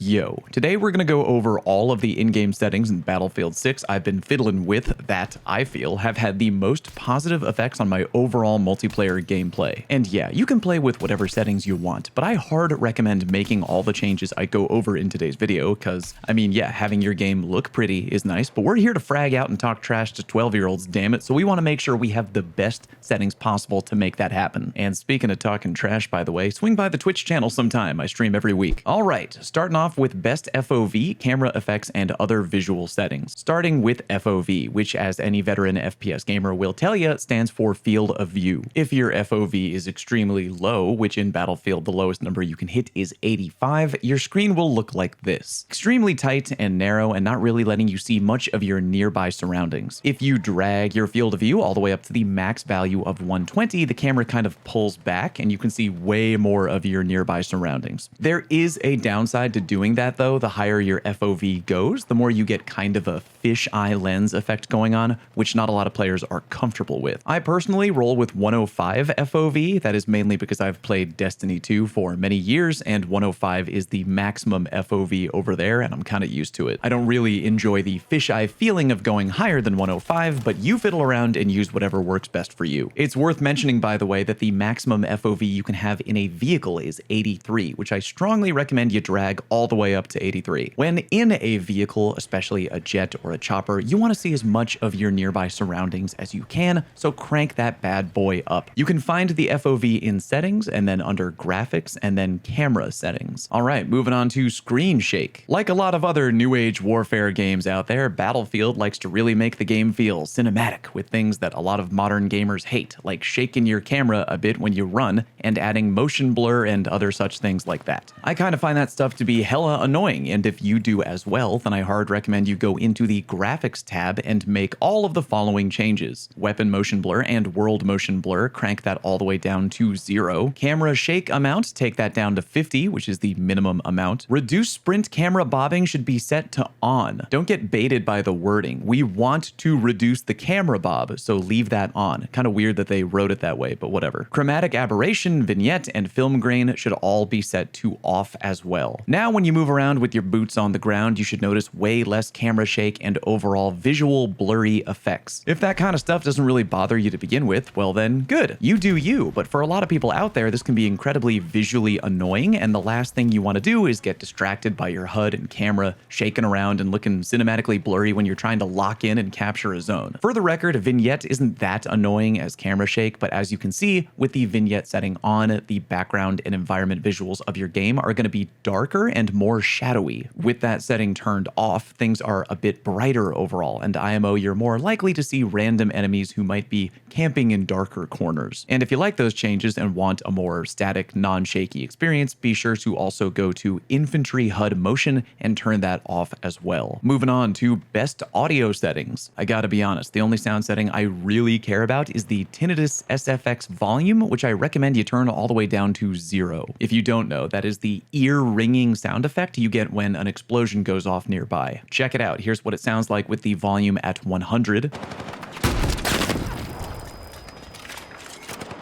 Yo, today we're going to go over all of the in-game settings in Battlefield 6 I've been fiddling with that I feel have had the most positive effects on my overall multiplayer gameplay. And yeah, you can play with whatever settings you want, but I hard recommend making all the changes I go over in today's video because, I mean, yeah, having your game look pretty is nice, but we're here to frag out and talk trash to 12-year-olds, damn it, so we want to make sure we have the best settings possible to make that happen. And speaking of talking trash, by the way, swing by the Twitch channel sometime. I stream every week. All right, starting off with best FOV, camera effects, and other visual settings. Starting with FOV, which as any veteran FPS gamer will tell you, stands for field of view. If your FOV is extremely low, which in Battlefield the lowest number you can hit is 85, your screen will look like this. Extremely tight and narrow and not really letting you see much of your nearby surroundings. If you drag your field of view all the way up to the max value of 120, the camera kind of pulls back and you can see way more of your nearby surroundings. There is a downside to doing that though. The higher your FOV goes, the more you get kind of a fisheye lens effect going on, which not a lot of players are comfortable with. I personally roll with 105 FOV. That is mainly because I've played Destiny 2 for many years and 105 is the maximum FOV over there and I'm kind of used to it. I don't really enjoy the fisheye feeling of going higher than 105, but you fiddle around and use whatever works best for you. It's worth mentioning, by the way, that the maximum FOV you can have in a vehicle is 83, which I strongly recommend you drag all the way up to 83. When in a vehicle, especially a jet or a chopper, you want to see as much of your nearby surroundings as you can, so crank that bad boy up. You can find the FOV in settings and then under graphics and then camera settings. All right, moving on to screen shake. Like a lot of other new age warfare games out there, Battlefield likes to really make the game feel cinematic with things that a lot of modern gamers hate, like shaking your camera a bit when you run and adding motion blur and other such things like that. I kind of find that stuff to be hella annoying, and if you do as well, then I hard recommend you go into the graphics tab and make all of the following changes. Weapon motion blur and world motion blur, crank that all the way down to 0. Camera shake amount, take that down to 50, which is the minimum amount. Reduce sprint camera bobbing should be set to on. Don't get baited by the wording. We want to reduce the camera bob, so leave that on. Kind of weird that they wrote it that way, but whatever. Chromatic aberration, vignette, and film grain should all be set to off as well. Now when you move around with your boots on the ground, you should notice way less camera shake and overall visual blurry effects. If that kind of stuff doesn't really bother you to begin with, well then, good. You do you, but for a lot of people out there, this can be incredibly visually annoying, and the last thing you want to do is get distracted by your HUD and camera shaking around and looking cinematically blurry when you're trying to lock in and capture a zone. For the record, vignette isn't that annoying as camera shake, but as you can see, with the vignette setting on, the background and environment visuals of your game are going to be darker and more shadowy. With that setting turned off, things are a bit brighter overall, and IMO, you're more likely to see random enemies who might be camping in darker corners. And if you like those changes and want a more static, non-shaky experience, be sure to also go to Infantry HUD Motion and turn that off as well. Moving on to best audio settings. I gotta be honest, the only sound setting I really care about is the Tinnitus SFX volume, which I recommend you turn all the way down to 0. If you don't know, that is the ear-ringing sound effect you get when an explosion goes off nearby. Check it out. Here's what it sounds like with the volume at 100.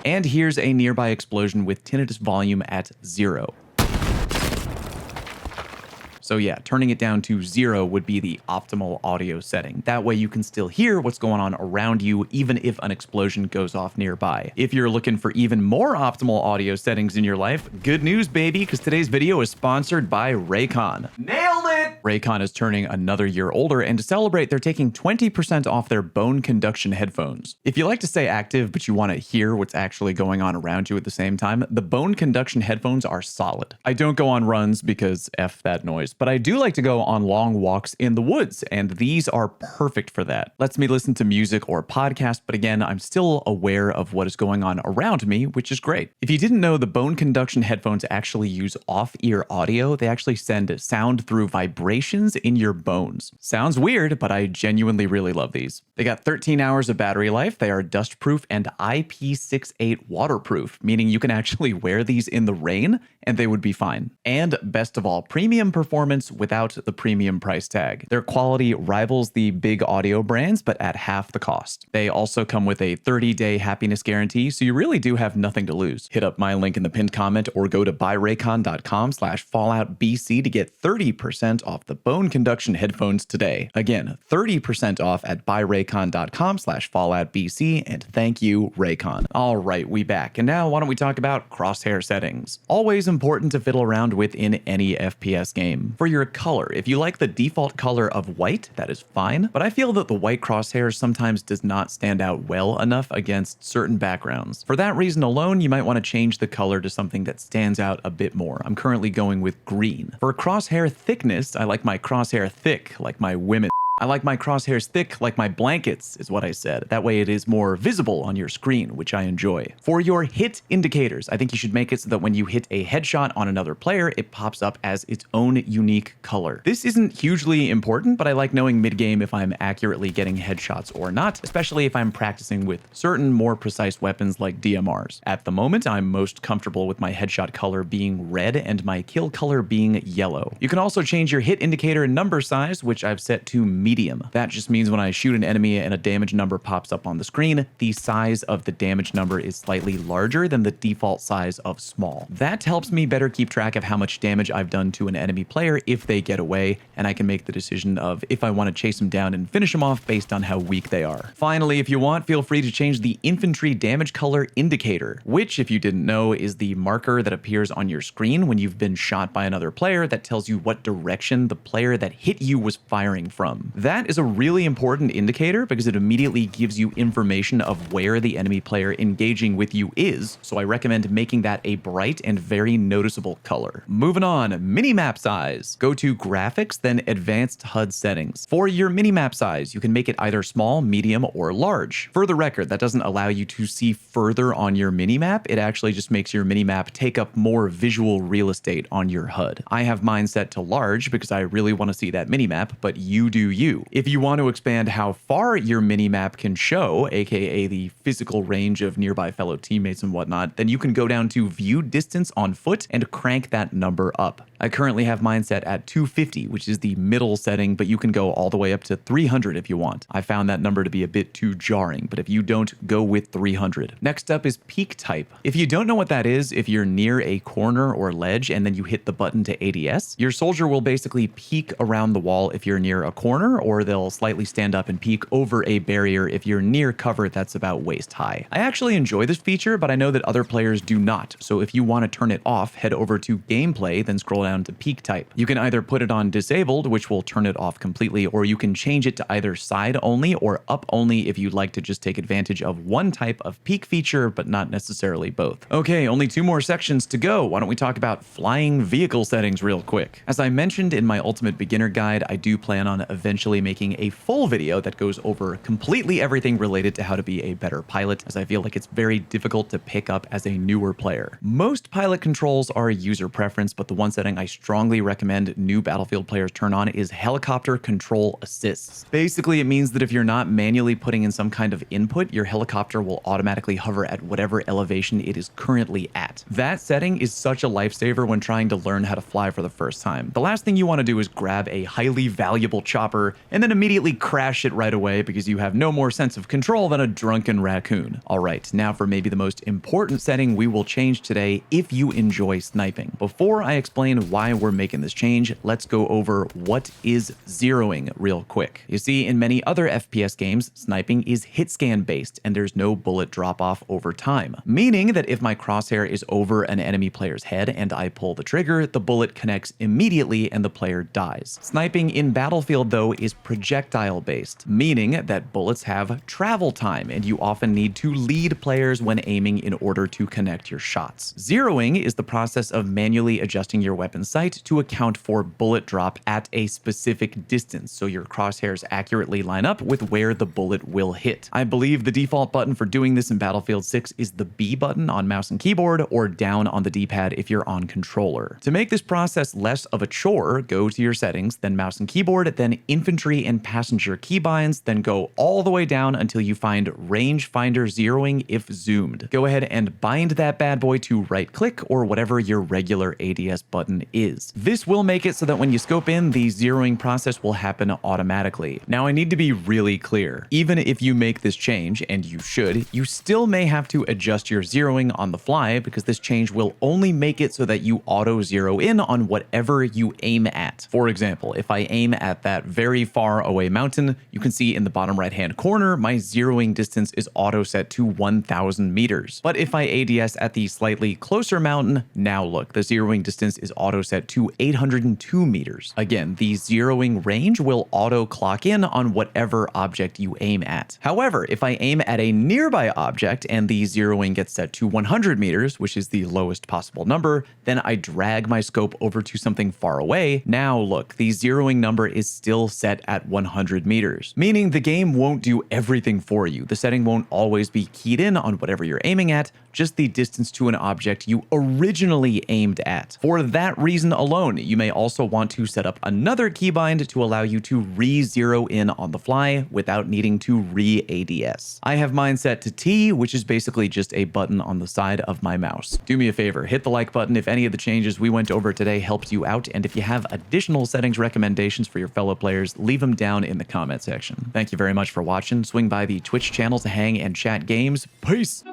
And here's a nearby explosion with tinnitus volume at 0. So yeah, turning it down to 0 would be the optimal audio setting. That way you can still hear what's going on around you, even if an explosion goes off nearby. If you're looking for even more optimal audio settings in your life, good news, baby, because today's video is sponsored by Raycon. Nailed it! Raycon is turning another year older, and to celebrate, they're taking 20% off their bone conduction headphones. If you like to stay active, but you want to hear what's actually going on around you at the same time, the bone conduction headphones are solid. I don't go on runs because F that noise, but I do like to go on long walks in the woods, and these are perfect for that. Lets me listen to music or podcast, but again, I'm still aware of what is going on around me, which is great. If you didn't know, the bone conduction headphones actually use off-ear audio. They actually send sound through vibrations in your bones. Sounds weird, but I genuinely really love these. They got 13 hours of battery life. They are dust-proof and IP68 waterproof, meaning you can actually wear these in the rain and they would be fine. And best of all, premium performance performance without the premium price tag. Their quality rivals the big audio brands, but at half the cost. They also come with a 30-day happiness guarantee, so you really do have nothing to lose. Hit up my link in the pinned comment or go to buyraycon.com/falloutbc to get 30% off the bone conduction headphones today. Again, 30% off at buyraycon.com/falloutbc, and thank you, Raycon. All right, we back, and now why don't we talk about crosshair settings. Always important to fiddle around with in any FPS game. For your color, if you like the default color of white, that is fine, but I feel that the white crosshair sometimes does not stand out well enough against certain backgrounds. For that reason alone, you might want to change the color to something that stands out a bit more. I'm currently going with green. For crosshair thickness, I like my crosshair thick, like my women. I like my crosshairs thick like my blankets, is what I said. That way it is more visible on your screen, which I enjoy. For your hit indicators, I think you should make it so that when you hit a headshot on another player, it pops up as its own unique color. This isn't hugely important, but I like knowing mid-game if I'm accurately getting headshots or not, especially if I'm practicing with certain more precise weapons like DMRs. At the moment, I'm most comfortable with my headshot color being red and my kill color being yellow. You can also change your hit indicator number size, which I've set to medium. That just means when I shoot an enemy and a damage number pops up on the screen, the size of the damage number is slightly larger than the default size of small. That helps me better keep track of how much damage I've done to an enemy player if they get away, and I can make the decision of if I want to chase them down and finish them off based on how weak they are. Finally, if you want, feel free to change the infantry damage color indicator, which, if you didn't know, is the marker that appears on your screen when you've been shot by another player that tells you what direction the player that hit you was firing from. That is a really important indicator because it immediately gives you information of where the enemy player engaging with you is, so I recommend making that a bright and very noticeable color. Moving on, minimap size. Go to graphics, then advanced HUD settings. For your minimap size, you can make it either small, medium, or large. For the record, that doesn't allow you to see further on your minimap, it actually just makes your minimap take up more visual real estate on your HUD. I have mine set to large because I really want to see that minimap, but you do you. If you want to expand how far your minimap can show, aka the physical range of nearby fellow teammates and whatnot, then you can go down to view distance on foot and crank that number up. I currently have mine set at 250, which is the middle setting, but you can go all the way up to 300 if you want. I found that number to be a bit too jarring, but if you don't, go with 300. Next up is peak type. If you don't know what that is, if you're near a corner or ledge and then you hit the button to ADS, your soldier will basically peek around the wall if you're near a corner, or they'll slightly stand up and peek over a barrier if you're near cover that's about waist high. I actually enjoy this feature, but I know that other players do not, so if you want to turn it off, head over to gameplay, then scroll down to peak type. You can either put it on disabled, which will turn it off completely, or you can change it to either side only or up only if you'd like to just take advantage of one type of peak feature, but not necessarily both. Okay, only 2 more sections to go. Why don't we talk about flying vehicle settings real quick? As I mentioned in my ultimate beginner guide, I do plan on eventually making a full video that goes over completely everything related to how to be a better pilot, as I feel like it's very difficult to pick up as a newer player. Most pilot controls are user preference, but the one setting I strongly recommend new Battlefield players turn on is helicopter control assists. Basically, it means that if you're not manually putting in some kind of input, your helicopter will automatically hover at whatever elevation it is currently at. That setting is such a lifesaver when trying to learn how to fly for the first time. The last thing you want to do is grab a highly valuable chopper and then immediately crash it right away because you have no more sense of control than a drunken raccoon. Alright, now for maybe the most important setting we will change today if you enjoy sniping. Before I explain why we're making this change, let's go over what is zeroing real quick. You see, in many other FPS games, sniping is hit scan based and there's no bullet drop off over time, meaning that if my crosshair is over an enemy player's head and I pull the trigger, the bullet connects immediately and the player dies. Sniping in Battlefield, though, is projectile based, meaning that bullets have travel time and you often need to lead players when aiming in order to connect your shots. Zeroing is the process of manually adjusting your weapon sight to account for bullet drop at a specific distance, so your crosshairs accurately line up with where the bullet will hit. I believe the default button for doing this in Battlefield 6 is the B button on mouse and keyboard, or down on the D-pad if you're on controller. To make this process less of a chore, go to your settings, then mouse and keyboard, then infantry and passenger keybinds, then go all the way down until you find rangefinder zeroing if zoomed. Go ahead and bind that bad boy to right click or whatever your regular ADS button button is. This will make it so that when you scope in, the zeroing process will happen automatically. Now, I need to be really clear. Even if you make this change, and you should, you still may have to adjust your zeroing on the fly because this change will only make it so that you auto zero in on whatever you aim at. For example, if I aim at that very far away mountain, you can see in the bottom right hand corner, my zeroing distance is auto set to 1000 meters. But if I ADS at the slightly closer mountain, now look, the zeroing distance is auto set to 802 meters. Again, the zeroing range will auto clock in on whatever object you aim at. However, if I aim at a nearby object and the zeroing gets set to 100 meters, which is the lowest possible number, then I drag my scope over to something far away. Now look, the zeroing number is still set at 100 meters, meaning the game won't do everything for you. The setting won't always be keyed in on whatever you're aiming at, just the distance to an object you originally aimed at. For that reason alone, you may also want to set up another keybind to allow you to re-zero in on the fly without needing to re-ADS. I have mine set to T, which is basically just a button on the side of my mouse. Do me a favor, hit the like button if any of the changes we went over today helped you out, and if you have additional settings recommendations for your fellow players, leave them down in the comment section. Thank you very much for watching. Swing by the Twitch channel to hang and chat games. Peace!